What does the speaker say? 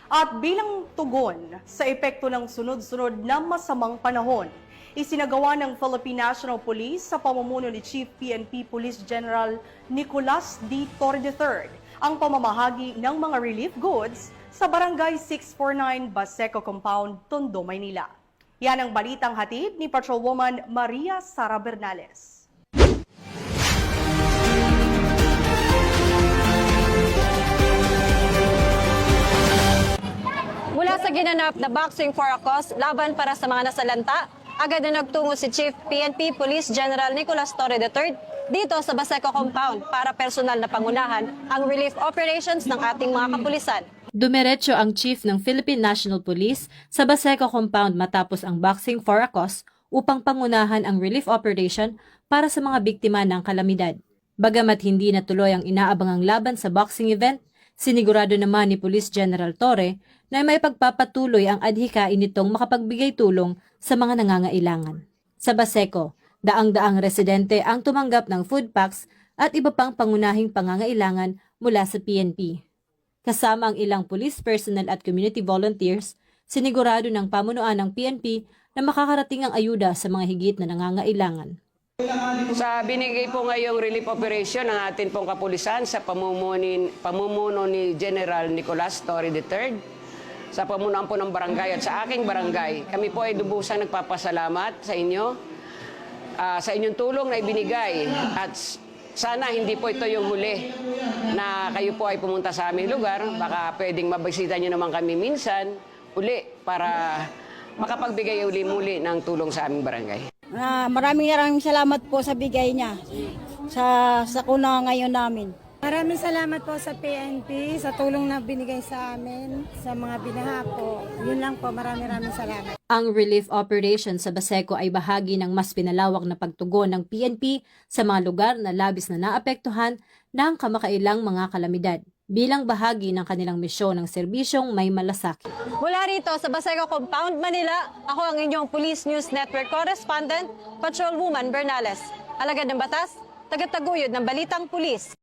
At bilang tugon sa epekto ng sunod-sunod na masamang panahon, isinagawa ng Philippine National Police sa pamumuno ni Chief PNP Police General Nicolas D. Torre III ang pamamahagi ng mga relief goods sa Barangay 649 Baseco Compound, Tondo, Maynila. Yan ang balitang hatid ni Patrolwoman Maria Sara Bernales. Mula sa ginanap na Boxing for a Cause, laban para sa mga nasalanta, agad na nagtungo si Chief PNP Police General Nicolas Torre III dito sa Baseco Compound para personal na pangunahan ang relief operations ng ating mga kapulisan. Dumiretso ang Chief ng Philippine National Police sa Baseco Compound matapos ang Boxing for a Cause upang pangunahan ang relief operation para sa mga biktima ng kalamidad. Bagamat hindi natuloy ang inaabangang laban sa boxing event, sinigurado naman ni Police General Torre na may pagpapatuloy ang adhikain nitong makapagbigay tulong sa mga nangangailangan. Sa Baseco, daang-daang residente ang tumanggap ng food packs at iba pang pangunahing pangangailangan mula sa PNP. Kasama ang ilang police personnel at community volunteers, sinigurado ng pamunuan ng PNP na makakarating ang ayuda sa mga higit na nangangailangan. Sa binigay po ngayong relief operation ng ating pong kapulisan sa pamumuno ni General Nicolas Torre III, sa pamunuan po ng barangay at sa aking barangay, kami po ay lubusang nagpapasalamat sa inyo, sa inyong tulong na ibinigay at sana hindi po ito yung huli na kayo po ay pumunta sa aming lugar. Baka pwedeng mabisita nyo naman kami minsan uli para makapagbigay uli-muli ng tulong sa aming barangay. Maraming salamat po sa bigay niya sa kuna ngayon namin. Maraming salamat po sa PNP sa tulong na binigay sa amin, sa mga binaha po. Yun lang po, maraming salamat. Ang relief operation sa Baseco ay bahagi ng mas pinalawak na pagtugon ng PNP sa mga lugar na labis na naapektuhan ng kamakailang mga kalamidad bilang bahagi ng kanilang misyon ng serbisyong may malasakit. Mula rito sa Baseco Compound, Manila, ako ang inyong Police News Network Correspondent, Patrolwoman Bernales. Alagad ng batas, tagataguyod ng Balitang Pulis.